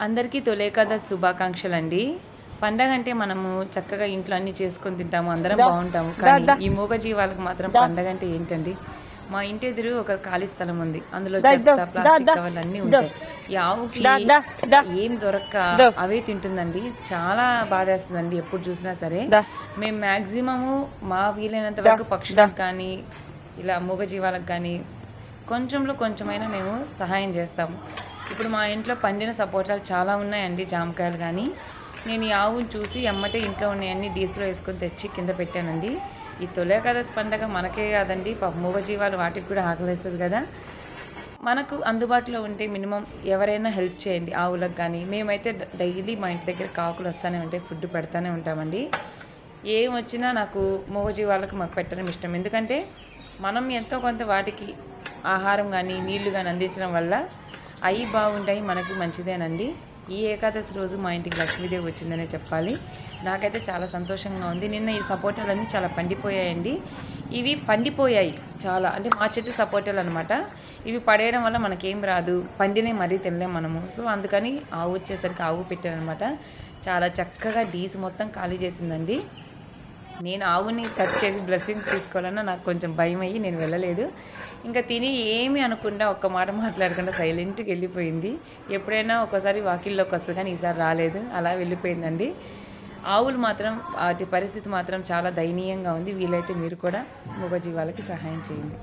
అందరికీ తొలి ఏకాదశి శుభాకాంక్షలండి. పండగ అంటే మనము చక్కగా ఇంట్లో అన్నీ చేసుకొని తింటాము, అందరం బాగుంటాము. కానీ ఈ మూగజీవాలకు మాత్రం పండగ అంటే ఏంటండి? మా ఇంటి ఎదురు ఒక ఖాళీ స్థలం ఉంది. అందులో చెత్త, ప్లాస్టిక్ కవర్లు అన్నీ ఉంటాయి. ఈ ఆవుకి ఏం దొరక్క అవే తింటుందండి. చాలా బాధేస్తుందండి ఎప్పుడు చూసినా సరే. మేము మ్యాక్సిమము మా వీలైనంత వరకు పక్షులకు కానీ ఇలా మూగజీవాలకు కానీ కొంచెంలో కొంచెమైనా మేము సహాయం చేస్తాము. ఇప్పుడు మా ఇంట్లో పండిన సపోటాలు చాలా ఉన్నాయండి, జామకాయలు. కానీ నేను ఈ ఆవుని చూసి ఎమ్మటే ఇంట్లో ఉన్నాయన్నీ డీస్లో వేసుకొని తెచ్చి కింద పెట్టానండి. ఈ తొలి ఏకాదశి పండగ మనకే కాదండి, మూగజీవాలు వాటికి కూడా ఆకలిస్తుంది కదా. మనకు అందుబాటులో ఉంటే మినిమం ఎవరైనా హెల్ప్ చేయండి ఆవులకు కానీ. మేమైతే డైలీ మా ఇంటి దగ్గర కాకులు వస్తూనే ఉంటాయి, ఫుడ్ పెడతానే ఉంటామండి. ఏం వచ్చినా నాకు మూగజీవాలకు మాకు పెట్టడం ఇష్టం. ఎందుకంటే మనం ఎంతో కొంత వాటికి ఆహారం కానీ నీళ్లు కానీ అందించడం వల్ల అవి బాగుంటాయి, మనకి మంచిదేనండి. ఈ ఏకాదశి రోజు మా ఇంటికి లక్ష్మీదేవి వచ్చిందనే చెప్పాలి. నాకైతే చాలా సంతోషంగా ఉంది. నిన్న ఈ సపోటాలన్నీ చాలా పండిపోయాయండి. ఇవి పండిపోయాయి చాలా, అంటే మా చెట్టు సపోటాలు అనమాట. ఇవి పడేయడం వల్ల మనకేం రాదు, పండినే మరీ తినలేం మనము. సో అందుకని ఆవు వచ్చేసరికి ఆవు పెట్టానమాట. చాలా చక్కగా డీస్ మొత్తం ఖాళీ చేసిందండి. నేను ఆవుని టచ్ చేసి బ్లెస్సింగ్ తీసుకోవాలన్నా నాకు కొంచెం భయం అయ్యి నేను వెళ్ళలేదు. ఇంకా తిని ఏమీ అనకుండా ఒక్క మాట మాట్లాడకుండా సైలెంట్గా వెళ్ళిపోయింది. ఎప్పుడైనా ఒకసారి వాకిల్లోకి వస్తుంది కానీ ఈసారి రాలేదు, అలా వెళ్ళిపోయిందండి. ఆవులు మాత్రం వాటి పరిస్థితి మాత్రం చాలా దయనీయంగా ఉంది. వీలైతే మీరు కూడా మూగజీవాలకి సహాయం చేయండి.